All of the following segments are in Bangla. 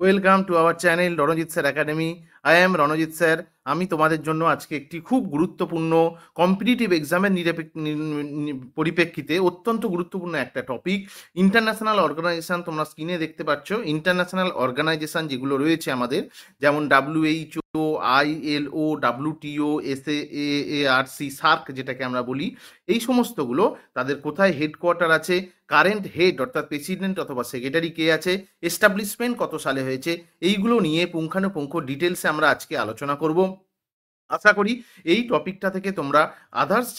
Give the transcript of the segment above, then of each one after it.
Welcome to our channel Ranjit sir academy. I am Ranjit sir. আমি তোমাদের জন্য আজকে একটি খুব গুরুত্বপূর্ণ কম্পিটিটিভ এক্সামের পরিপ্রেক্ষিতে অত্যন্ত গুরুত্বপূর্ণ একটা টপিক, ইন্টারন্যাশনাল অর্গানাইজেশন। তোমরা স্ক্রিনে দেখতে পাচ্ছ ইন্টারন্যাশনাল অর্গানাইজেশন যেগুলো রয়েছে আমাদের, যেমন WHO, ILO, WTO, SAARC, SAARC যেটাকে আমরা বলি, এই সমস্তগুলো তাদের কোথায় হেডকোয়ার্টার আছে, কারেন্ট হেড অর্থাৎ প্রেসিডেন্ট অথবা সেক্রেটারি কে আছে, এস্টাবলিশমেন্ট কত সালে হয়েছে, এইগুলো নিয়ে পুঙ্খানুপুঙ্খ ডিটেলসে আমরা আজকে আলোচনা করব। আশা করি এই টপিকটা থেকে তোমরা আদার্স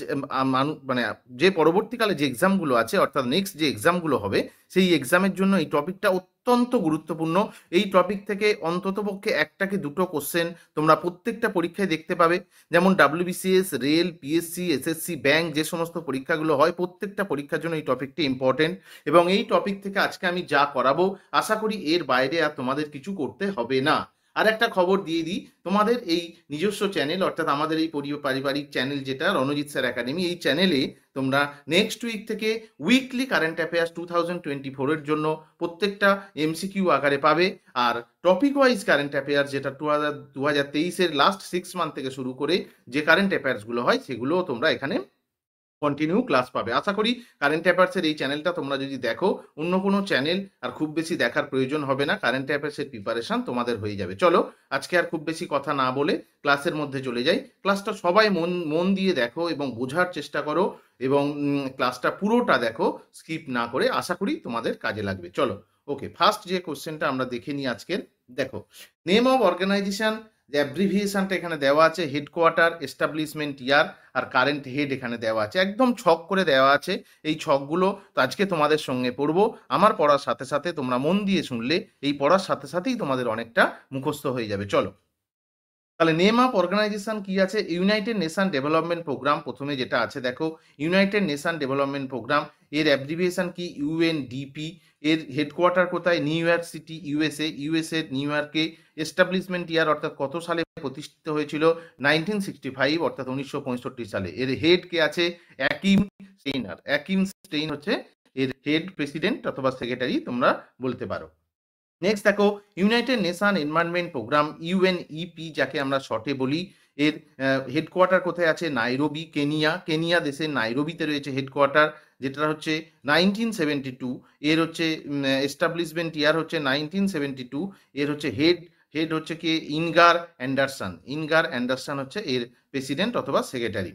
মানে যে পরবর্তীকালে যে এক্সামগুলো আছে অর্থাৎ নেক্সট যে এক্সামগুলো হবে সেই এক্সামের জন্য এই টপিকটা অত্যন্ত গুরুত্বপূর্ণ। এই টপিক থেকে অন্ততপক্ষে একটা কি দুটো কোশ্চেন তোমরা প্রত্যেকটা পরীক্ষায় দেখতে পাবে। যেমন WBCS, rail, PSC, SSC, bank, যে সমস্ত পরীক্ষাগুলো হয় প্রত্যেকটা পরীক্ষার জন্য এই টপিকটি ইম্পর্টেন্ট। এবং এই টপিক থেকে আজকে আমি যা করাবো আশা করি এর বাইরে আর তোমাদের কিছু করতে হবে না। আর একটা খবর দিয়ে দিই, তোমাদের এই নিজস্ব চ্যানেল অর্থাৎ আমাদের এই পারিবারিক চ্যানেল যেটা রণজিৎ স্যার একাডেমি, এই চ্যানেলে তোমরা নেক্সট উইক থেকে উইকলি কারেন্ট অ্যাফেয়ার্স 2024-এর জন্য প্রত্যেকটা MCQ আকারে পাবে। আর টপিক ওয়াইজ কারেন্ট অ্যাফেয়ার্স যেটা 2023-এর লাস্ট 6 মান্থ থেকে শুরু করে যে কারেন্ট অ্যাফেয়ার্সগুলো হয় সেগুলোও তোমরা এখানে কন্টিনিউ ক্লাস পাবে। আশা করি কারেন্ট অ্যাফেয়ার্সের এই চ্যানেলটা তোমরা যদি দেখো, অন্য কোনো চ্যানেল আর খুব বেশি দেখার প্রয়োজন হবে না, কারেন্ট অ্যাফেয়ার্সের প্রিপারেশন তোমাদের হয়ে যাবে। চলো আজকে আর খুব বেশি কথা না বলে ক্লাসের মধ্যে চলে যাই। ক্লাসটা সবাই মন মন দিয়ে দেখো এবং বোঝার চেষ্টা করো, এবং ক্লাসটা পুরোটা দেখো, স্কিপ না করে। আশা করি তোমাদের কাজে লাগবে। চলো ওকে, ফার্স্ট যে কোশ্চেনটা আমরা দেখে নিই আজকের। দেখো, নেম অফ অর্গানাইজেশন, যে অ্যাব্রিভিয়েশনটা এখানে দেওয়া আছে, হেডকোয়ার্টার, এস্টাবলিশমেন্ট ইয়ার আর কারেন্ট হেড এখানে দেওয়া আছে, একদম ছক করে দেওয়া আছে। এই ছকগুলো তো আজকে তোমাদের সঙ্গে পড়বো। আমার পড়ার সাথে সাথে তোমরা মন দিয়ে শুনলে এই পড়ার সাথে সাথেই তোমাদের অনেকটা মুখস্থ হয়ে যাবে। চলো তাহলে নেম অফ অর্গানাইজেশন কি আছে, ইউনাইটেড নেশন ডেভেলপমেন্ট প্রোগ্রাম। প্রথমে যেটা আছে দেখো, ইউনাইটেড নেশন ডেভেলপমেন্ট প্রোগ্রাম, এর অ্যাব্রিভিয়েশন কি, UNDP। এর হেডকোয়ার্টার কোথায়, New York city, USA new ইয়র্কে। এস্টাবলিশমেন্ট ইয়ার অর্থাৎ কত সালে প্রতিষ্ঠিত হয়েছিল, 1965 অর্থাৎ 1965 সালে। এর হেড কে আছে, অ্যাকিম স্টেইনার। অ্যাকিম স্টেইন হচ্ছে এর হেড, প্রেসিডেন্ট অথবা সেক্রেটারি তোমরা বলতে পারো। নেক্সট দেখো, United Nation Environment Programme, UNEP যাকে আমরা শর্টে বলি, এর হেডকোয়ার্টার কোথায় আছে, নাইরোবি, কেনিয়া। কেনিয়া দেশের নাইরোবিতে রয়েছে হেডকোয়ার্টার, যেটা হচ্ছে 1972। এর হচ্ছে এস্টাবলিশমেন্ট ইয়ার হচ্ছে 1972। এর হচ্ছে হেড হচ্ছে কি, ইনগার অ্যান্ডারসন। ইনগার অ্যান্ডারসন হচ্ছে এর প্রেসিডেন্ট অথবা সেক্রেটারি।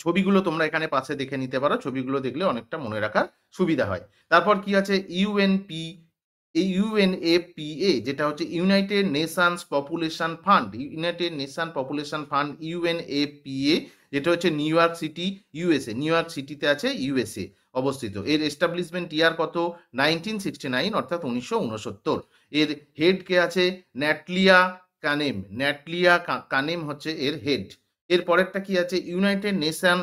ছবিগুলো তোমরা এখানে পাশে দেখে নিতে পারো, ছবিগুলো দেখলে অনেকটা মনে রাখার সুবিধা হয়। তারপর কি আছে, UNFPA, যেটা হচ্ছে United Nations population fund. United nation population fund, UNFPA, যেটা হচ্ছে new York City, USA। New York সিটিতে আছে, USA অবস্থিত। এর এস্টাবলিশমেন্ট ইয়ার কত, 1969 অর্থাৎ 1969। এর হেড কে আছে, ন্যাটলিয়া কানেম। ন্যাটলিয়া কানেম হচ্ছে এর হেড। এর পরেরটা কি আছে, United Nation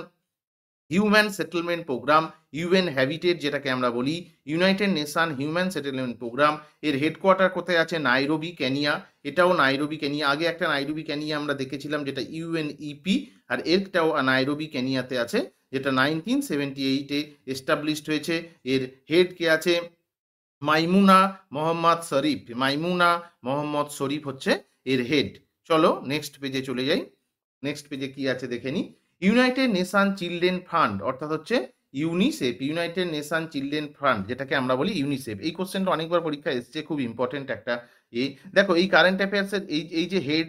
Human Settlement Programme, UN Habitat যেটাকে আমরা বলি, United Nation Human Settlement Programme. এর হেডকোয়ার্টার কোথায় আছে, নাইরোবি, কেনিয়া। এটাও নাইরোবি, কেনিয়া। আগে একটা নাইরোবি, কেনিয়া আমরা দেখেছিলাম যেটা UNEP, আর এরটাও নাইরোবি, কেনিয়াতে আছে, যেটা 1978-এ এস্টাবলিশড হয়েছে। এর হেড কে আছে, মাইমুনা মোহাম্মদ শরীফ। মাইমুনা মোহাম্মদ শরীফ হচ্ছে এর হেড। চলো নেক্সট পেজে চলে যাই। নেক্সট পেজে কি আছে দেখে নি, ইউনাইটেড নেশন চিলড্রেন ফান্ড অর্থাৎ হচ্ছে UNICEF. United nation children fund যেটাকে আমরা বলি ইউনিসেফ। এই কোশ্চেনটা অনেকবার পরীক্ষা এসছে, খুব ইম্পর্টেন্ট একটা। এই দেখো, এই কারেন্ট অ্যাফেয়ার্সের এই যে হেড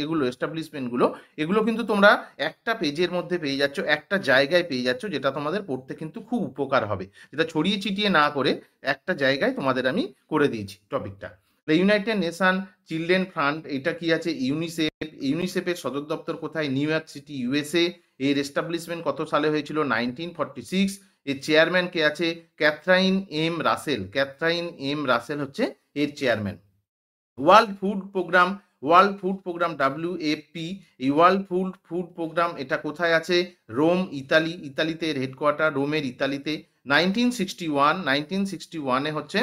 এগুলো এস্টাবলিশমেন্টগুলো, এগুলো কিন্তু তোমরা একটা পেজের মধ্যে পেয়ে যাচ্ছ, একটা জায়গায় পেয়ে যাচ্ছ, যেটা তোমাদের পড়তে কিন্তু খুব উপকার হবে, যেটা ছড়িয়ে ছিটিয়ে না করে একটা জায়গায় তোমাদের আমি করে দিয়েছি টপিকটা। ইউনাইটেড নেশন চিলড্রেন ফান্ড, এটা কি আছে, ইউনিসেফ। ইউনিসেফের সদর দপ্তর কোথায়, নিউ ইয়র্ক সিটি, USA। এর এস্টাবলিশমেন্ট কত সালে হয়েছিল, 1946। এর চেয়ারম্যান কে আছে, Catherine M Russell. Catherine M Russell হচ্ছে এর chairman. World Food Programme, World Food Programme, WFP। এই ওয়ার্ল্ড ফুড প্রোগ্রাম এটা কোথায় আছে, রোম, ইতালি। ইতালিতে এর হেডকোয়ার্টার, রোমের ইতালিতে। 1961 হচ্ছে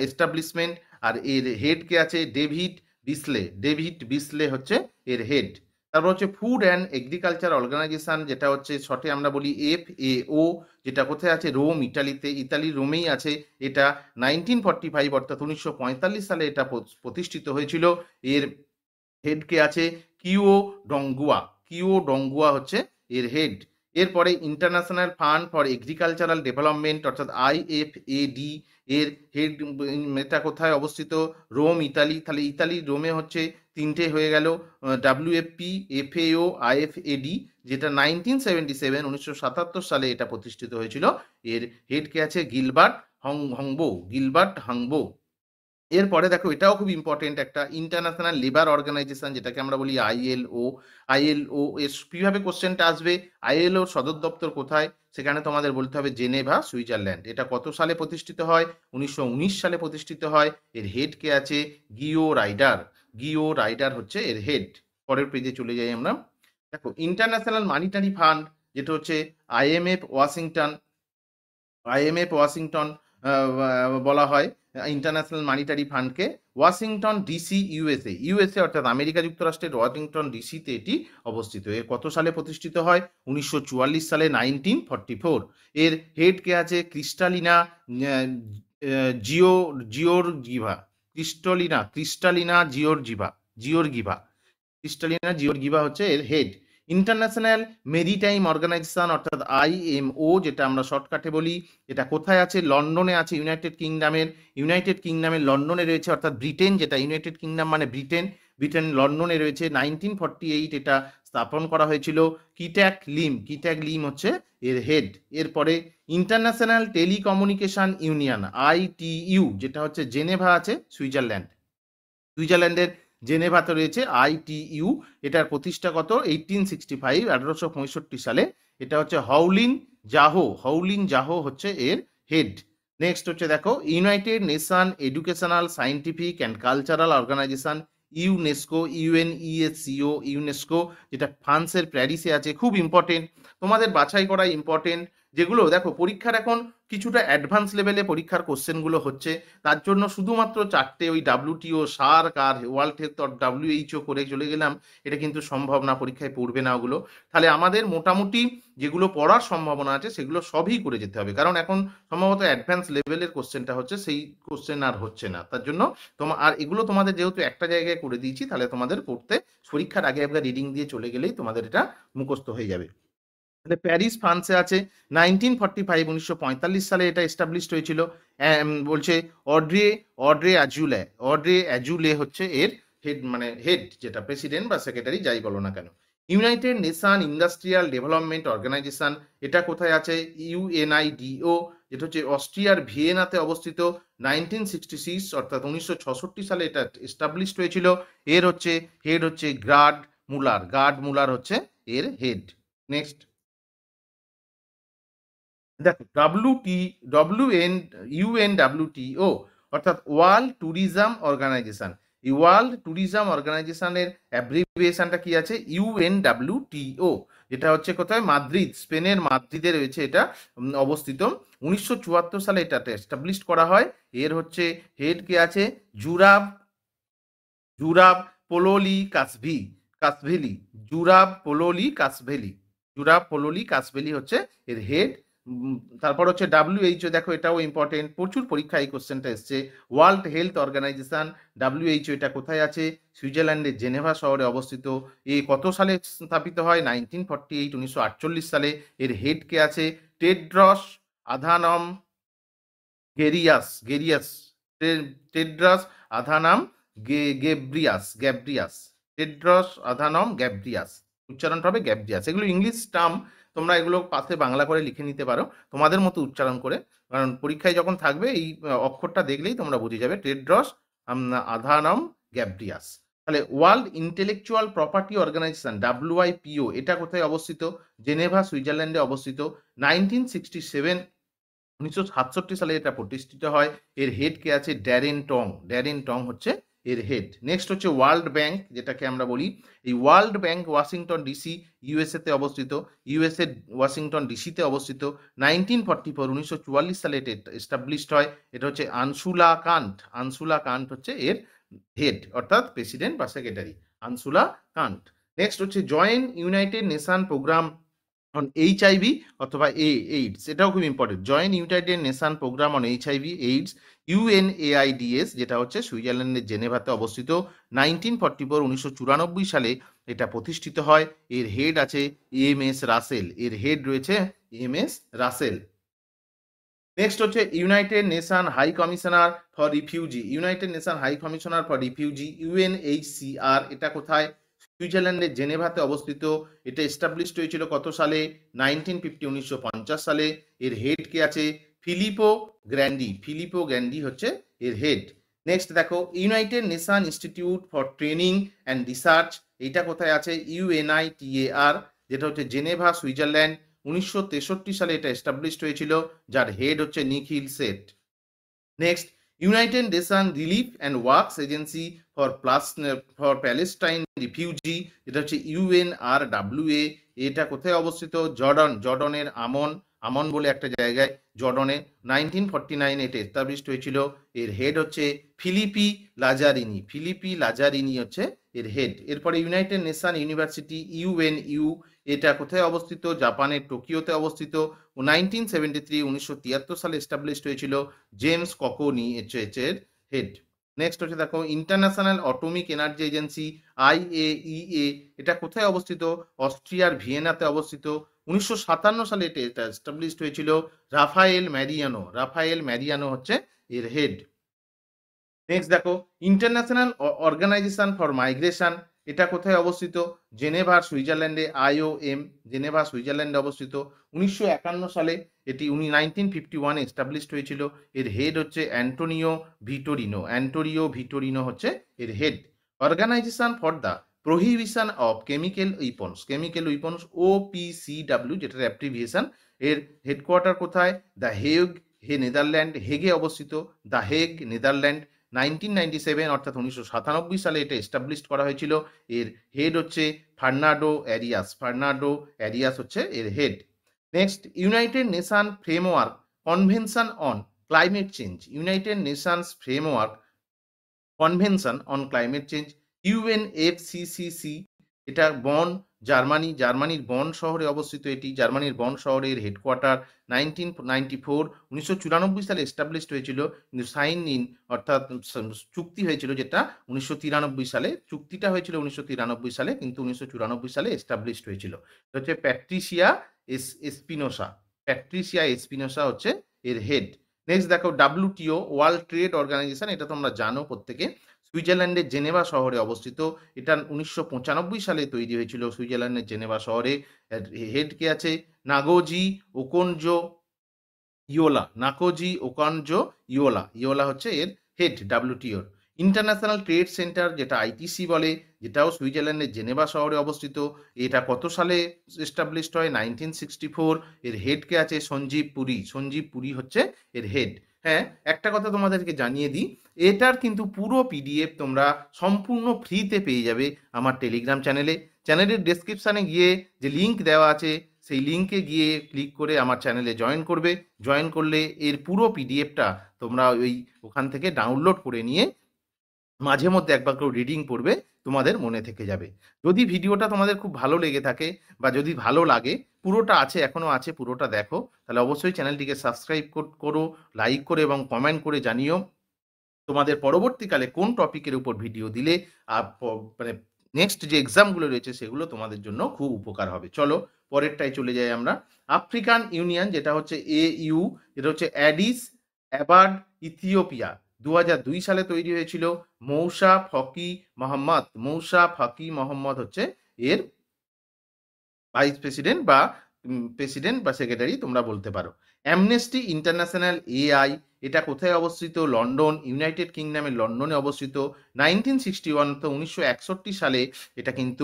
এস্টাবলিশমেন্ট। আর এর হেড কে আছে, ডেভিড বিসলে। ডেভিড বিসলে হচ্ছে এর হেড। তারপর হচ্ছে ফুড অ্যান্ড এগ্রিকালচার অর্গানাইজেশন, যেটা হচ্ছে শর্টে আমরা বলি FAO, যেটা কোথায় আছে? রোম, ইটালিতে। ইতালির রোমেই আছে এটা। 1945 অর্থাৎ 1945 সালে এটা প্রতিষ্ঠিত হয়েছিল। এর হেড কে আছে? কিও ডঙ্গুয়া। কিও ডঙ্গুয়া হচ্ছে এর হেড। এরপরে international fund for agricultural development অর্থাৎ IFAD, এর হেড এটা কোথায় অবস্থিত? Rome, Italy. তাহলে ইতালি রোমে হচ্ছে তিনটে হয়ে গেল, WFP, FAO, IFAD, যেটা 1977 সালে এটা প্রতিষ্ঠিত হয়েছিল। এর হেড কে আছে? গিলবার্ট হাংবো। গিলবার্ট হাংবো। এরপরে দেখো, এটাও খুব ইম্পর্টেন্ট, একটা ইন্টারন্যাশনাল লেবার অর্গানাইজেশন, যেটাকে আমরা বলি ILO। ILO এর কিভাবে কোশ্চেনটা আসবে? ILO সদর দপ্তর কোথায়? সেখানে তোমাদের বলতে হবে জেনেভা, সুইজারল্যান্ড। এটা কত সালে প্রতিষ্ঠিত হয়? 1919 সালে প্রতিষ্ঠিত হয়। এর হেড কে আছে? গিও রাইডার। গিও রাইডার হচ্ছে এর হেড। পরের পেজে চলে যাই আমরা। দেখো, ইন্টারন্যাশনাল মানিটারি ফান্ড, যেটা হচ্ছে IMF ওয়াশিংটন বলা হয় ইন্টারন্যাশনাল মানিটারি ফান্ডকে। ওয়াশিংটন DC, ইউএসএ অর্থাৎ আমেরিকা যুক্তরাষ্ট্রের ওয়াশিংটন ডিসিতে এটি অবস্থিত। এর কত সালে প্রতিষ্ঠিত হয়? 1944 সালে, 1944। এর হেড কে আছে? ক্রিস্টালিনা জিওর্গিভা। ক্রিস্টালিনা জিওর্গিভা। ক্রিস্টালিনা জিওর্গিভা হচ্ছে এর হেড। ইন্টারন্যাশনাল মেরিটাইম অর্গানাইজেশন অর্থাৎ IMO, যেটা আমরা শর্টকাটে বলি, এটা কোথায় আছে? লন্ডনে আছে, ইউনাইটেড কিংডমের লন্ডনে রয়েছে, অর্থাৎ ব্রিটেন, যেটা ইউনাইটেড কিংডম মানে ব্রিটেন। ব্রিটেন লন্ডনে রয়েছে। 1948 এটা স্থাপন করা হয়েছিল। কিট্যাক লিম হচ্ছে এর হেড। এরপরে ইন্টারন্যাশনাল টেলিকমিউনিকেশন ইউনিয়ন, ITU, যেটা হচ্ছে জেনেভা আছে, সুইজারল্যান্ডের জেনেভাতে রয়েছে ITU। এটার প্রতিষ্ঠা কত? 1865 সালে। এটা হচ্ছে হাউলিন জাহো হচ্ছে এর হেড। নেক্সট হচ্ছে দেখো, United Nation Educational, Scientific and Cultural Organization, UNESCO, যেটা ফ্রান্সের প্যারিসে আছে। খুব ইম্পর্টেন্ট, তোমাদের বাছাই করা ইম্পর্টেন্ট, যেগুলো দেখো পরীক্ষার এখন কিছুটা অ্যাডভান্স লেভেলে পরীক্ষার কোশ্চেনগুলো হচ্ছে। তার জন্য শুধুমাত্র চারটে ওই WTO, সার্ক আর ওয়ার্ল্ড হেলথ WHO করে চলে গেলাম, এটা কিন্তু সম্ভব না, পরীক্ষায় পড়বে না ওগুলো। তাহলে আমাদের মোটামুটি যেগুলো পড়ার সম্ভাবনা আছে সেগুলো সবই করে যেতে হবে, কারণ এখন সম্ভবত অ্যাডভান্স লেভেলের কোশ্চেনটা হচ্ছে, সেই কোশ্চেন আর হচ্ছে না। তার জন্য আর এগুলো তোমাদের যেহেতু একটা জায়গায় করে দিয়েছি, তাহলে তোমাদের পড়তে পরীক্ষার আগে একবার রিডিং দিয়ে চলে গেলেই তোমাদের এটা মুখস্থ হয়ে যাবে। তাহলে প্যারিস ফ্রান্সে আছে। 1945 সালে এটা এস্টাবলিশড হয়েছিল। বলছে অড্রে অ্যাজুলে হচ্ছে এর হেড, মানে হেড, যেটা প্রেসিডেন্ট বা সেক্রেটারি যাই বলো না কেন। United Nation Industrial Development Organization, এটা কোথায় আছে? UNIDO, যেটা হচ্ছে অস্ট্রিয়ার ভিয়েনাতে অবস্থিত। 1966 অর্থাৎ 1966 সালে এটা এস্টাবলিশড হয়েছিল। এর হচ্ছে হেড হচ্ছে গার্ড মুলার হচ্ছে এর হেড। নেক্সট দেখো, UNWTO অর্থাৎ ওয়ার্ল্ড ট্যুরিজম অর্গানাইজেশন। এই ওয়ার্ল্ড ট্যুরিজম অর্গানাইজেশনের অ্যাব্রিভিয়েশনটা কি আছে? UNWTO। এটা হচ্ছে কোথায়? মাদ্রিদ, স্পেনের মাদ্রিদে রয়েছে এটা অবস্থিত। 1974 সালে এটা এস্টাবলিশ করা হয়। এর হচ্ছে হেড কে আছে? জুরাব জুরাব পোলোলি কাসভেলি। জুরাব পোলোলি কাসভেলি। হচ্ছে এর হেড। তারপর হচ্ছে WHO, দেখো এটাও ইম্পর্টেন্ট, প্রচুর পরীক্ষা এই কোশ্চেনটা এসছে। ওয়ার্ল্ড হেলথ অর্গানাইজেশন, WHO, এটা কোথায় আছে? সুইজারল্যান্ডের জেনেভা শহরে অবস্থিত। এ কত সালে স্থাপিত হয়? 1948 সালে। এর হেড কে আছে? Tedros Adhanom Ghebreyesus. Tedros Adhanom Ghebreyesus. Tedros Adhanom Ghebreyesus, উচ্চারণটা হবে গ্যাব্রিয়াস। এগুলো ইংলিশ টার্ম, তোমরা এগুলো পাশে বাংলা করে লিখে নিতে পারো তোমাদের মতো উচ্চারণ করে, কারণ পরীক্ষায় যখন থাকবে এই অক্ষরটা দেখলেই তোমরা বুঝে যাবে। Tedros Adhanom Ghebreyesus. তাহলে world intellectual property organisation, WIPO, এটা কোথায় অবস্থিত? জেনেভা, সুইজারল্যান্ডে অবস্থিত। 1967 সালে এটা প্রতিষ্ঠিত হয়। এর হেড কে আছে? ড্যারেন টং হচ্ছে এর হেড। নেক্সট হচ্ছে ওয়ার্ল্ড ব্যাংক, যেটাকে আমরা বলি। এই world bank Washington DC, USA তে অবস্থিত। USA ওয়াশিংটন DCতে অবস্থিত। 1944 সালে এটা এস্টাবলিশড হয়। এটা হচ্ছে আনসুলা কান্ট হচ্ছে এর হেড, অর্থাৎ প্রেসিডেন্ট বা সেক্রেটারি, আনসুলা কান্ট। নেক্সট হচ্ছে joint united nation programme on HIV অথবা এইডস, এটাও খুব important. Joint united nation programme on HIV AIDS UNAIDS, যেটা হচ্ছে সুইজারল্যান্ডের জেনেভাতে অবস্থিত। 1944 সালে এটা প্রতিষ্ঠিত হয়। এর হেড আছে এম এস রাসেল, এর হেড রয়েছে এম এস রাসেল। নেক্সট হচ্ছে United Nation High Commissioner for Refugee, United Nation High Commissioner for Refugee UNHCR, এটা কোথায়? সুইজারল্যান্ডের জেনেভাতে অবস্থিত। এটা এস্টাবলিশড হয়েছিল কত সালে? 1950 সালে। এর হেড কে আছে? ফিলিপো গ্র্যান্ডি, ফিলিপো গ্র্যান্ডি হচ্ছে এর হেড। নেক্সট দেখো United nation institute for training and research, এটা কোথায় আছে? ইউএনআইটিএআর, যেটা হচ্ছে জেনেভা সুইজারল্যান্ড। 1963 সালে এটা এস্টাবলিশড হয়েছিল, যার হেড হচ্ছে Nikhil Seth. Next united nation relief and works agency for Palestine refugee, এটা হচ্ছে ইউএনআরডব্লিউএ, এটা কোথায় অবস্থিত? জর্ডনের আমন বলে একটা জায়গায়, জর্ডনে। 1949 এটা এস্টাবলিশড হয়েছিল। এর হেড হচ্ছে ফিলিপি লাজারিনি, ফিলিপি লাজারিনি হচ্ছে এর হেড। এরপরে ইউনাইটেড নেশন ইউনিভার্সিটি ইউএনইউ, এটা কোথায় অবস্থিত? জাপানের টোকিওতে অবস্থিত। 1973 সালে এস্টাবলিশড হয়েছিল। জেমস ককোনি এর হেড। নেক্সট হচ্ছে দেখো international atomic energy agency IAEA, এটা কোথায় অবস্থিত? অস্ট্রিয়ার ভিয়েনাতে অবস্থিত। 1957 সালে এটা এস্টাবলিশড হয়েছিল। রাফায়েল ম্যারিয়ানো হচ্ছে এর হেড। নেক্সট দেখো ইন্টারন্যাশনাল অর্গানাইজেশন ফর মাইগ্রেশন, এটা কোথায় অবস্থিত? জেনেভা সুইজারল্যান্ডে, আইওএম, জেনেভা সুইজারল্যান্ডে অবস্থিত। 1951 সালে এটি 1951 এস্টাবলিশড হয়েছিল। এর হেড হচ্ছে অ্যান্টোনিও ভিটোরিনো হচ্ছে এর head. Organization for the Prohibition of Chemical Weapons OPCW, যেটার অ্যাব্রিভিয়েশন, এর হেডকোয়ার্টার কোথায়? দ্য হেগ, নেদারল্যান্ড, হেগে অবস্থিত। The Hague, Netherland. 1997 অর্থাৎ 1997 সালে এটা এস্টাবলিশড করা হয়েছিল। এর হেড হচ্ছে ফার্নান্ডো অ্যারিয়াস হচ্ছে এর head. Next united nation framework convention on climate change, United Nations framework convention on climate change UNFCCC, এটা জার্মানির বন শহরে অবস্থিত। এটি জার্মানির বন শহরের হেডকোয়ার্টার। 1994 সালে এস্টাবলিশড হয়েছিল, কিন্তু সাইন ইন অর্থাৎ চুক্তি হয়েছিল যেটা 1993 সালে, চুক্তিটা হয়েছিল 1993 সালে, কিন্তু 1994 সালে এস্টাবলিশড হয়েছিল। এটা হচ্ছে প্যাট্রিসিয়া এসপিনোসা হচ্ছে এর হেড। নেক্সট দেখো ডাব্লিউটিও, ওয়ার্ল্ড ট্রেড অর্গানাইজেশন, এটা তোমরা জানো প্রত্যেকে, সুইজারল্যান্ডের জেনেভা শহরে অবস্থিত। এটা 1995 সালে তৈরি হয়েছিল সুইজারল্যান্ডের জেনেভা শহরে। হেড কে আছে? নাকোজি ওকনজো ইওলা হচ্ছে এর হেড ডাব্লিউটিওর। ইন্টারন্যাশনাল ট্রেড সেন্টার, যেটা আইটিসি বলে, যেটাও সুইজারল্যান্ডের জেনেভা শহরে অবস্থিত। এটা কত সালে এস্টাবলিশড হয়? 1964। এর হেড কে আছে? সঞ্জীব পুরী হচ্ছে এর হেড। হ্যাঁ, একটা কথা তোমাদেরকে জানিয়ে দিই, এটার কিন্তু পুরো পিডিএফ তোমরা সম্পূর্ণ ফ্রিতে পেয়ে যাবে আমার টেলিগ্রাম চ্যানেলের ডেসক্রিপশানে গিয়ে যে লিঙ্ক দেওয়া আছে, সেই লিঙ্কে গিয়ে ক্লিক করে আমার চ্যানেলে জয়েন করলে এর পুরো পিডিএফটা তোমরা ওখান থেকে ডাউনলোড করে নিয়ে মাঝে মধ্যে একবার করে রিডিং পড়বে, তোমাদের মনে থেকে যাবে। যদি ভিডিওটা তোমাদের খুব ভালো লেগে থাকে বা যদি ভালো লাগে, পুরোটা আছে, এখনো আছে, পুরোটা দেখো, তাহলে অবশ্যই চ্যানেলটিকে সাবস্ক্রাইব করো, লাইক করে এবং কমেন্ট করে জানিও তোমাদের পরবর্তীকালে কোন টপিকের উপর ভিডিও দিলে মানে নেক্সট যে এক্সামগুলো রয়েছে সেগুলো তোমাদের জন্য খুব উপকার হবে। চলো পরেরটায় চলে যাই আমরা। আফ্রিকান ইউনিয়ন, যেটা হচ্ছে AU, এটা হচ্ছে অ্যাডিস অ্যাবার্ড ইথিওপিয়া। 2002 সালে তৈরি হয়েছিল। মৌসা ফকি মোহাম্মদ হচ্ছে এর ভাইস প্রেসিডেন্ট বা সেক্রেটারি তোমরা বলতে পারো। অ্যামনেস্টি ইন্টারন্যাশনাল AI, এটা কোথায় অবস্থিত? লন্ডন, ইউনাইটেড কিংডমের লন্ডনে অবস্থিত। 1961 তো 1961 সালে এটা কিন্তু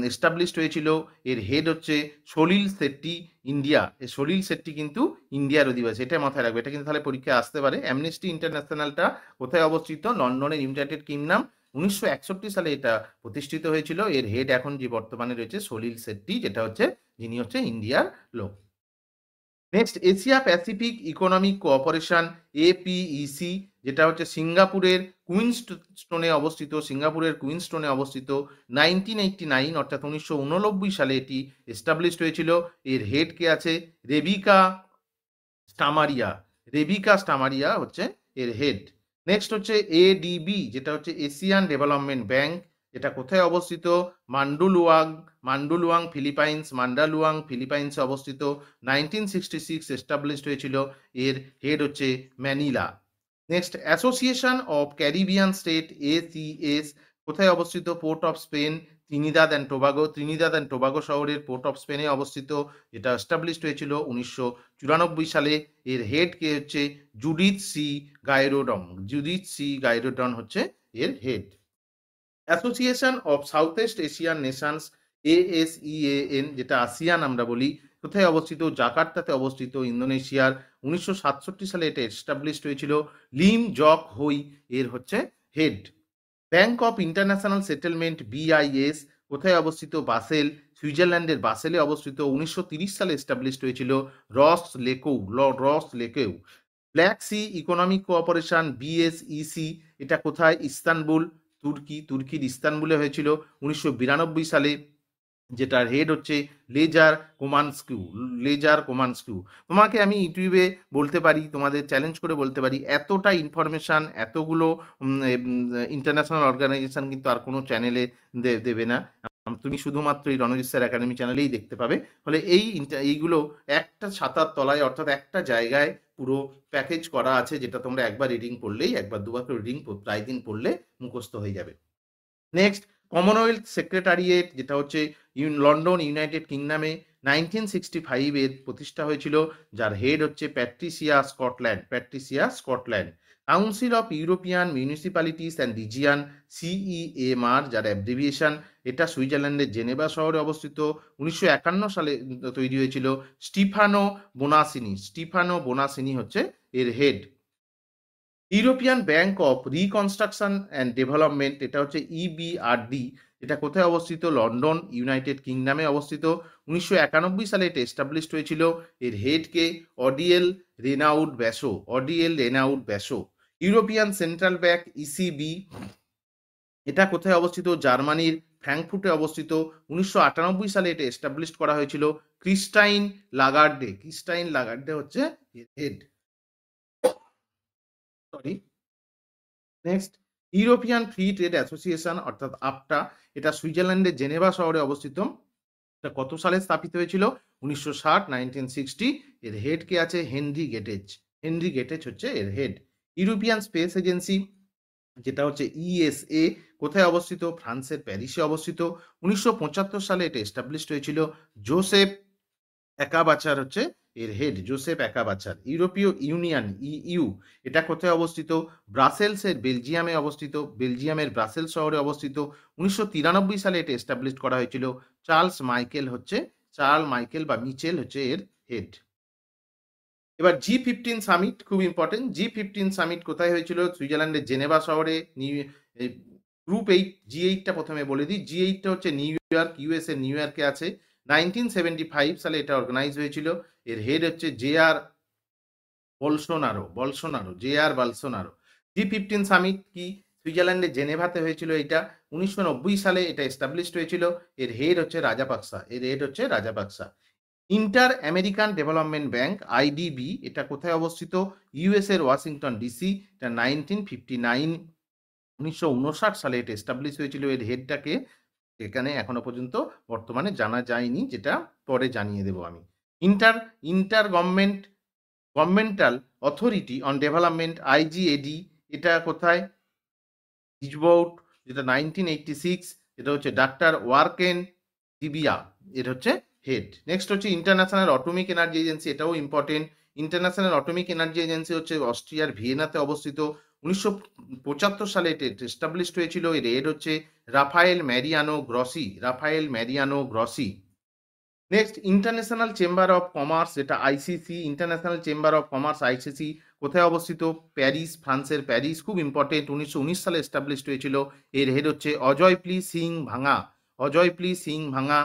এস্টাবলিশড হয়েছিল। এর হেড হচ্ছে সলিল শেট্টি, ইন্ডিয়া। সলিল শেট্টি কিন্তু ইন্ডিয়ার অধিবাসী, এটা মাথায় রাখবে, এটা কিন্তু তাহলে পরীক্ষায় আসতে পারে। অ্যামনেস্টি ইন্টারন্যাশনালটা কোথায় অবস্থিত? লন্ডনের ইউনাইটেড কিংডম। 1961 সালে এটা প্রতিষ্ঠিত হয়েছিল। এর হেড এখন যে বর্তমানে রয়েছে সলিল শেট্টি, যিনি হচ্ছে ইন্ডিয়ার লোক। Next Asia Pacific economic cooperation APEC, যেটা হচ্ছে সিঙ্গাপুরের কুইন্সস্টোনে অবস্থিত, সিঙ্গাপুরের কুইন্সস্টোনে অবস্থিত। 1989 অর্থাৎ 1989 সালে এটি এস্টাবলিশড হয়েছিল। এর হেড কে আছে রেবিকা স্টামারিয়া। রেবিকা স্টামারিয়া হচ্ছে এর হেড। নেক্সট হচ্ছে এডিবি, যেটা হচ্ছে এশিয়ান ডেভেলপমেন্ট ব্যাংক। এটা কোথায় অবস্থিত? মান্ডুলুয়াং ফিলিপাইন্স, মান্ডালুয়াং ফিলিপাইন্সে অবস্থিত। 1966 এস্টাবলিশড হয়েছিল। এর হেড হচ্ছে Manila. Next association of Caribbean state, ACS, কোথায় অবস্থিত? Port of Spain, Trinidad and Tobago শহরের পোর্ট অফ স্পেনে অবস্থিত। এটা এস্টাবলিশড হয়েছিল 1994 সালে। এর হেড কে হচ্ছে জুডিথ সি গাইরোডন। জুডিথ সি গাইরোডন হচ্ছে এর head. Association of south east Asian Nations, ASEAN, যেটা আসিয়ান আমরা বলি, কোথায় অবস্থিত? জাকার্তাতে অবস্থিত, ইন্দোনেশিয়ার। 1967 সালে এটা এস্টাবলিশড হয়েছিল। লিম জক হই এর হচ্ছে head. Bank of international settlement, BIS, কোথায় অবস্থিত? বাসেল, সুইজারল্যান্ডের বাসেলে অবস্থিত। 1930 সালে এস্টাবলিশড হয়েছিল। রস লেকেউ। Black sea economic cooperation, BSEC, এটা কোথায়? ইস্তানবুল, তুর্কির ইস্তানবুলে হয়েছিল 1992 সালে। যেটার হেড হচ্ছে লেজার কোমানস্কিউ। তোমাকে আমি ইউটিউবে বলতে পারি, তোমাদের চ্যালেঞ্জ করে বলতে পারি, এতটা ইনফরমেশন, এতগুলো ইন্টারন্যাশনাল অর্গানাইজেশন কিন্তু আর কোনো চ্যানেলে দেবে না। তুমি শুধুমাত্র এই রণজিৎ স্যার একাডেমি চ্যানেলেই দেখতে পাবে। ফলে এইগুলো একটা ছাতার তলায়, অর্থাৎ একটা জায়গায় পুরো প্যাকেজ করা আছে, যেটা তোমরা একবার রিডিং পড়লেই, একবার দুবার করে রিডিং প্রায় দিন পড়লে মুখস্থ হয়ে যাবে। নেক্সট কমনওয়েলথ সেক্রেটারিয়েট, যেটা হচ্ছে লন্ডন, ইউনাইটেড কিংডমে 1965 এর প্রতিষ্ঠা হয়েছিল, যার হেড হচ্ছে Patricia Scotland. Council of European municipalities and region, CEMR, যার অ্যাব্রিভিয়েশন, এটা সুইজারল্যান্ডের জেনেভা শহরে অবস্থিত। 1951 সালে তৈরি হয়েছিল। স্টিফানো বোনাসিনি হচ্ছে এর head. European bank of reconstruction and development, এটা হচ্ছে EBRD, এটা কোথায় অবস্থিত? লন্ডন, ইউনাইটেড কিংডমে অবস্থিত। 1991 সালে এটা এস্টাবলিশড হয়েছিল। এর হেডকে অডিএল রেনাউড ব্যাসো। ইউরোপিয়ান সেন্ট্রাল ব্যাংক, ECB, এটা কোথায় অবস্থিত? জার্মানির ফ্র্যাঙ্কফুর্টে অবস্থিত। 1998 সালে এটা এস্টাবলিশড করা হয়েছিল। ক্রিস্টাইন লাগার্ডে হচ্ছে head. Sorry. Next European free trade association, অর্থাৎ AFTA, এটা সুইজারল্যান্ডের জেনেভা শহরে অবস্থিত। এটা কত সালে স্থাপিত হয়েছিল? 1960। এর হেড কে আছে হেনরি গেটেজ হচ্ছে এর হেড। ইউরোপিয়ান স্পেস এজেন্সি, যেটা হচ্ছে ESA, কোথায় অবস্থিত? ফ্রান্সের প্যারিসে অবস্থিত। 1975 সালে এটা এস্টাবলিশড হয়েছিল। জোসেফ একাবাচার হচ্ছে এর হেড। ইউরোপীয় ইউনিয়ন, EU, এটা কোথায় অবস্থিত? বেলজিয়ামে অবস্থিত, বেলজিয়ামের ব্রাসেল শহরে অবস্থিত। 1993 সালে এটা এস্টাবলিশ করা হয়েছিল। চার্লস মাইকেল বা মিচেল হচ্ছে এর হেড। এবার G15 সামিট, খুব ইম্পর্টেন্ট। G15 সামিট কোথায় হয়েছিল? সুইজারল্যান্ডের জেনেভা শহরে। গ্রুপ 8, G8টা প্রথমে বলে দিই। G8টা হচ্ছে নিউ ইয়র্ক, USA নিউ ইয়র্কে আছে। 1975 সালে এটা অর্গানাইজ হয়েছিল। এর হেড হচ্ছে বলসোনারো। G15 সামিট কি? সুইজারল্যান্ডের জেনেভাতে হয়েছিল এটা। 1990 সালে এটা এস্টাবলিশড হয়েছিল। এর হেড হচ্ছে Rajapaksa. Inter American development bank, IDB, এটা কোথায় অবস্থিত? US এর ওয়াশিংটন DC। এটা 1959 সালে এটা এস্টাবলিশ হয়েছিল। এর হেডটাকে এখানে এখনো পর্যন্ত বর্তমানে জানা যায়নি, যেটা পরে জানিয়ে দেব আমি। Inter governmental authority on development, IGAD, এটা কোথায়? লিজবোর্ড, যেটা 1986, এটা হচ্ছে ডাক্তার ওয়ার্কেন দিবিয়া, এর হচ্ছে হেড। নেক্সট হচ্ছে ইন্টারন্যাশনাল অটোমিক এনার্জি এজেন্সি, এটাও important. International atomic energy agency হচ্ছে অস্ট্রিয়ার ভিয়েনাতে অবস্থিত। 1975 সালে এটা এস্টাবলিশড হয়েছিল। এর হেড হচ্ছে Rafael Mariano Grossi. Next international chamber of commerce, যেটা ICC, international chamber of commerce, ICC, কোথায় অবস্থিত? প্যারিস, ফ্রান্সের প্যারিস, খুব ইম্পর্টেন্ট। 1919 সালে এস্টাবলিশড হয়েছিল। এর হেড হচ্ছে অজয়প্রী সিং ভাঙা।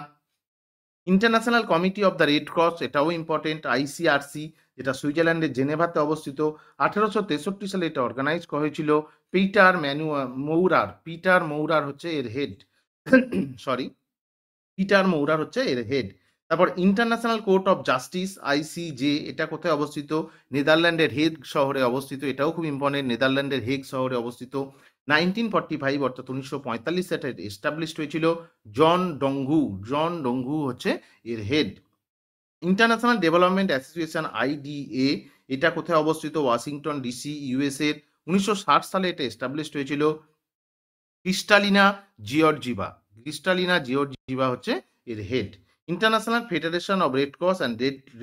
International committee of the red cross, এটাও ইম্পর্টেন্ট। আইসিআরসি, যেটা সুইজারল্যান্ডের জেনেভাতে অবস্থিত, 1863 সালে এটা অর্গানাইজ করা হয়েছিল। পিটার মৌরার হচ্ছে এর হেড। সরি, পিটার মৌরার হচ্ছে এর হেড। তারপর international court of justice, ICJ, এটা কোথায় অবস্থিত? নেদারল্যান্ডের হেগ শহরে অবস্থিত। এটাও খুব ইম্পর্টেন্ট, নেদারল্যান্ডের হেগ শহরে অবস্থিত। 1945 অর্থাৎ 1945 সালে এস্টাবলিশড হয়েছিল। জন ডঙ্গু হচ্ছে এর head. International development association, IDA, এটা কোথায় অবস্থিত? Washington DC, USA. 1960 সালে এটা এস্টাবলিশড হয়েছিল। ক্রিস্টালিনা জিওর্জিভা হচ্ছে এর head. International federation of red cross and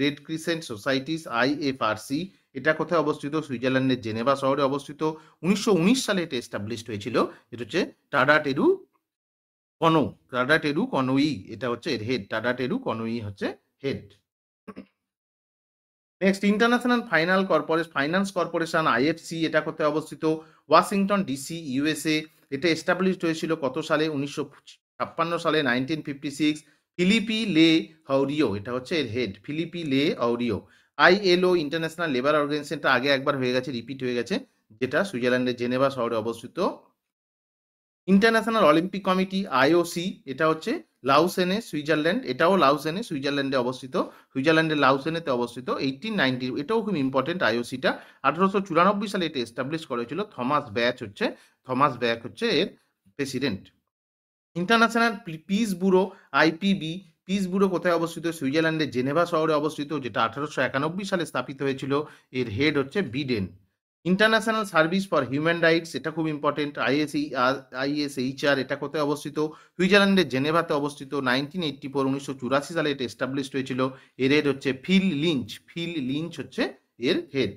red crescent societies, আইএফআরসি, এটা কোথায় অবস্থিত? সুইজারল্যান্ডের জেনেভা শহরে অবস্থিত। 1919 সালে এটা এস্টাবলিশড হয়েছিল। এটা হচ্ছে টাডাটেরু কনোই, এটা হচ্ছে এর হেড। টাডাটেরু কনোই হচ্ছে head. Next, international finance corporation, IFC, এটা কোথায় অবস্থিত? Washington DC, USA. এটা এস্টাবলিশড হয়েছিল কত সালে? 1956 সালে, 1956। ফিলিপি লে হাউরিও, এটা হচ্ছে এর হেড। ফিলিপি লে হাউরিও। আইএলও, ইন্টারন্যাশনাল লেবার অর্গানাইজেশন, এটা আগে একবার হয়ে গেছে, রিপিট হয়ে গেছে, যেটা সুইজারল্যান্ডের জেনেভা শহরে অবস্থিত। ইন্টারন্যাশনাল অলিম্পিক কমিটি, আইওসি, এটা হচ্ছে লাউসেনে, সুইজারল্যান্ড। এটাও লাউসেনে, সুইজারল্যান্ডে অবস্থিত। সুইজারল্যান্ডের লাউসেনেতে অবস্থিত। 1890, এটাও খুব ইম্পর্টেন্ট আইওসিটা। 1894 সালে এটা এস্টাবলিশ করা হয়েছিল। থমাস ব্যাচ হচ্ছে এর president. International piece bureau, IPB, piece bureau কোথায় অবস্থিত? সুইজারল্যান্ডের জেনেভা শহরে অবস্থিত, যেটা 1891 সালে স্থাপিত হয়েছিল। এর হেড হচ্ছে Biden. International service for human Rights, এটা খুব ইম্পর্টেন্ট। আইএসএইচআর, এটা কোথায় অবস্থিত? সুইজারল্যান্ডের জেনেভাতে অবস্থিত। 1984 সালে এটা এস্টাবলিশড হয়েছিল। এর হেড হচ্ছে ফিল লিঞ্চ হচ্ছে এর হেড।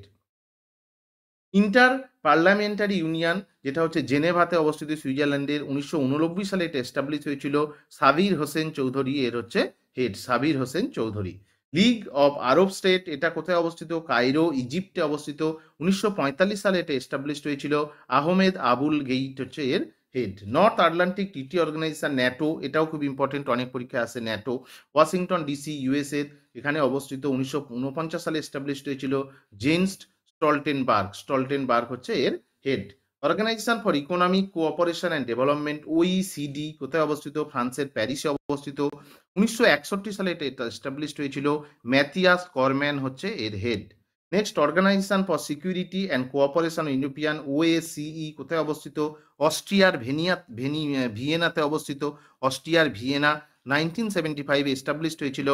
ইন্টার পার্লামেন্টারি ইউনিয়ন, যেটা হচ্ছে জেনেভাতে অবস্থিত সুইজারল্যান্ডের, 1989 সালে এটা এস্টাবলিশ হয়েছিল। সাবির হোসেন চৌধুরী এর হচ্ছে head. Sabir Hossain Chowdhury. League of Arab state, এটা কোথায় অবস্থিত? কায়রো, ইজিপ্টে অবস্থিত। 1945 সালে এটা এস্টাবলিশড হয়েছিল। আহমেদ আবুল গেইট হচ্ছে এর head. North Atlantic treaty organization, NATO, এটাও খুব ইম্পর্টেন্ট, অনেক পরীক্ষা আছে ন্যাটো। ওয়াশিংটন ডিসি, ইউএসএ, এখানে অবস্থিত। 1949 সালে এস্টাবলিশড হয়েছিল। জেন্স স্টলটেনবার্গ হচ্ছে এর head. Organization for Economic Cooperation and Development, OECD, কোথায় অবস্থিত? ফ্রান্সের প্যারিসে অবস্থিত। 1961 সালে এটা এস্টাবলিশড হয়েছিল। ম্যাথিয়াস করম্যান হচ্ছে এর head. Next, organisation for security and cooperation European, OSCE, কোথায় অবস্থিত? অস্ট্রিয়ার ভিয়েনাতে অবস্থিত। অস্ট্রিয়ার ভিয়েনা। 1975 এস্টাবলিশড হয়েছিল।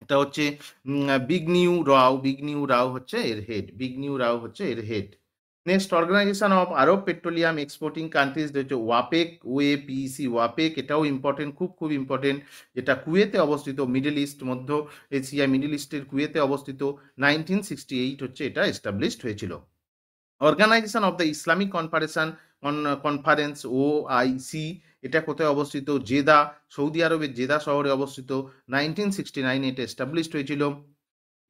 এটা হচ্ছে বিগ নিউ রাও হচ্ছে এর head. Next, Organization of Arab Petroleum Exporting Countries, হচ্ছে ওয়াপেক, ওয়াপেক, এটাও ইম্পর্টেন্ট, খুব ইম্পর্টেন্ট, যেটা কুয়েতে অবস্থিত। মধ্য এশিয়া, মিডল ইস্টের কুয়েতে অবস্থিত। 1968 হচ্ছে এটা এস্টাবলিশড হয়েছিল। Organization of the Islamic Conference, OIC, এটা কোথায় অবস্থিত? জেদা, সৌদি আরবের জেদা শহরে অবস্থিত। 1969 এটা এস্টাবলিশড হয়েছিল।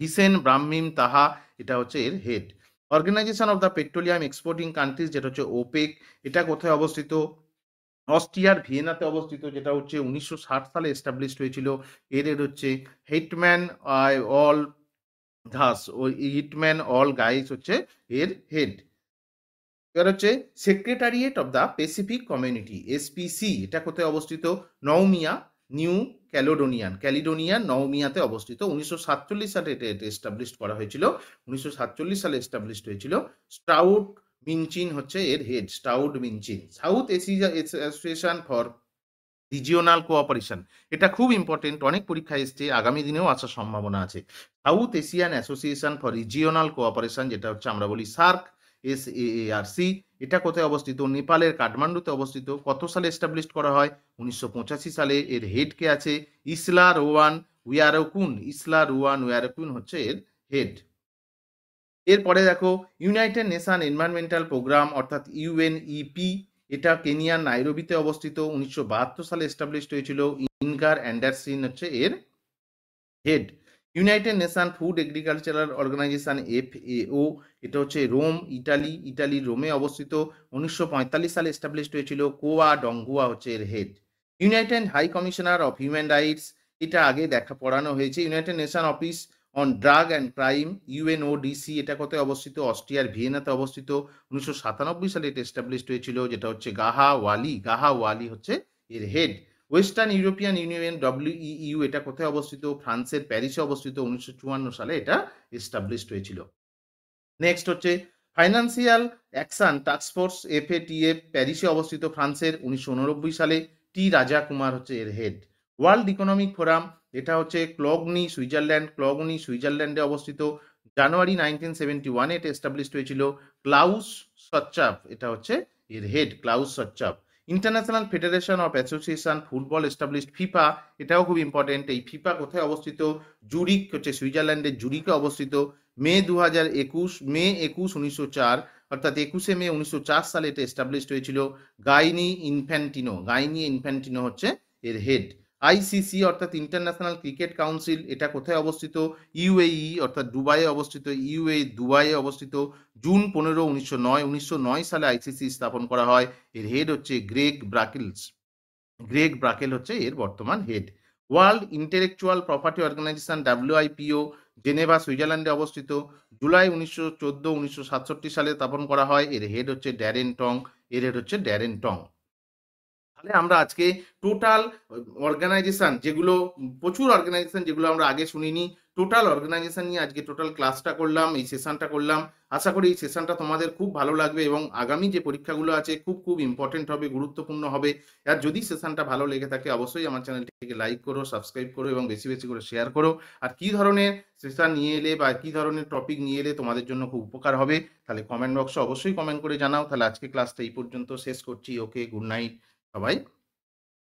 হিসেন ব্রাহ্মিম তাহা, এটা হচ্ছে এর head. Organization of the Petroleum Exporting Countries, যেটা হচ্ছে ওপেক, এটা কোথায় অবস্থিত? অস্ট্রিয়ার ভিয়েনাতে অবস্থিত, যেটা হচ্ছে 1960 সালে এস্টাবলিশড হয়েছিল। এর হচ্ছে হিটম্যান অল গাইস হচ্ছে এর হেড। এবার হচ্ছে secretariat of the Pacific community, SPC, এটা কোথায় অবস্থিত? নওমিয়া, ক্যালিডোনিয়ান নওমিয়াতে অবস্থিত। 1947 সালে এটা এস্টাবলিশড করা হয়েছিল। 1947 সালে এস্টাবলিশড হয়েছিল। স্টাউট মিনচিন হচ্ছে এর head. South Asia association for regional cooperation, এটা খুব ইম্পর্টেন্ট, অনেক পরীক্ষা এসছে, আগামী দিনেও আসার সম্ভাবনা আছে। South Asian association for regional cooperation, যেটা হচ্ছে আমরা বলি সার্ক, SAARC, এটা কোথায় অবস্থিত? নেপালের কাঠমান্ডুতে অবস্থিত। কত সালে এস্টাবলিশড করা হয়? 1985 সালে। এর হেড কে আছে? ইসলা রোয়ান উয়ারকুন হচ্ছে এর হেড। এরপরে দেখো, ইউনাইটেড নেশন এনভায়রনমেন্টাল প্রোগ্রাম অর্থাৎ ইউএনইপি, এটা কেনিয়ার নাইরোবিতে অবস্থিত। 1972 সালে এস্টাবলিশড হয়েছিল। ইনগার অ্যান্ডারসন হচ্ছে এর head. United Nation Food Agricultural Organization, FAO, এটা হচ্ছে ইটালির রোমে অবস্থিত। 1945 সালে এস্টাবলিশড হয়েছিল। কোয়া ডঙ্গুয়া হচ্ছে এর head. United High Commissioner of Human Rights, এটা আগে পড়ানো হয়েছে। United Nation Office on Drug and Crime UNODC এটা কোথায় অবস্থিত? অস্ট্রিয়ার ভিয়েনাতে অবস্থিত। 1997 সালে এটা এস্টাবলিশড হয়েছিল, যেটা হচ্ছে গাহা ওয়ালি। গাহা ওয়ালি হচ্ছে এর হেড। ওয়েস্টার্ন ইউরোপিয়ান ইউনিয়ন ডব্লিউইইউ এটা কোথায় অবস্থিত? ফ্রান্সের প্যারিসে অবস্থিত। 1954 সালে এটা এস্টাবলিশড হয়েছিল। নেক্সট হচ্ছে financial action task force FATF প্যারিসে অবস্থিত, ফ্রান্সের। 1989 সালে টি রাজা কুমার হচ্ছে এর হেড। ওয়ার্ল্ড ইকোনমিক ফোরাম এটা হচ্ছে ক্লগনি সুইজারল্যান্ড, ক্লগনি সুইজারল্যান্ডে অবস্থিত। জানুয়ারি 1971 এটা এস্টাবলিশড হয়েছিল। ক্লাউস সচ্চাভ এটা হচ্ছে এর হেড, ক্লাউস সচ্চাভ। International federation of association football established, FIFA এটাও খুব ইম্পর্টেন্ট। এই ফিফা কোথায় অবস্থিত? জুরিক হচ্ছে সুইজারল্যান্ডের জুরিকে অবস্থিত। মে 2021, মে 21, 1904 অর্থাৎ 21শে মে 1904 সালে এটা এস্টাবলিশড হয়েছিল। গাইনি ইনফ্যান্টিনো হচ্ছে এর হেড। আইসিসি অর্থাৎ ইন্টারন্যাশনাল ক্রিকেট কাউন্সিল এটা কোথায় অবস্থিত? ইউএই অর্থাৎ দুবাইয়ে অবস্থিত, ইউএই দুবাইয়ে অবস্থিত। জুন 15, 1909, 1909 সালে আইসিসি স্থাপন করা হয়। এর হেড হচ্ছে গ্রেগ ব্রাকেল হচ্ছে এর বর্তমান head. World intellectual property Organization WIPO Geneva সুইজারল্যান্ডে অবস্থিত। জুলাই 1914, 1967 সালে স্থাপন করা হয়। এর হেড হচ্ছে ড্যারেন টং। তাহলে আমরা আজকে টোটাল অর্গানাইজেশন যেগুলো, প্রচুর অর্গানাইজেশন যেগুলো আমরা আগে শুনিনি, টোটাল অর্গানাইজেশন নিয়ে আজকে টোটাল ক্লাসটা করলাম, এই সেশনটা করলাম। আশা করি এই সেশনটা তোমাদের খুব ভালো লাগবে এবং আগামী যে পরীক্ষাগুলো আছে খুব খুব ইম্পর্টেন্ট হবে, গুরুত্বপূর্ণ হবে। আর যদি সেশনটা ভালো লেগে থাকে অবশ্যই আমার চ্যানেলটিকে লাইক করো, সাবস্ক্রাইব করো এবং বেশি বেশি করে শেয়ার করো। আর কি ধরনের সেশন নিয়ে এলে বা কি ধরনের টপিক নিয়ে এলে তোমাদের জন্য খুব উপকার হবে, তাহলে কমেন্ট বক্সে অবশ্যই কমেন্ট করে জানাও। তাহলে আজকে ক্লাসটা এই পর্যন্ত শেষ করছি। ওকে, গুড নাইট সবাই।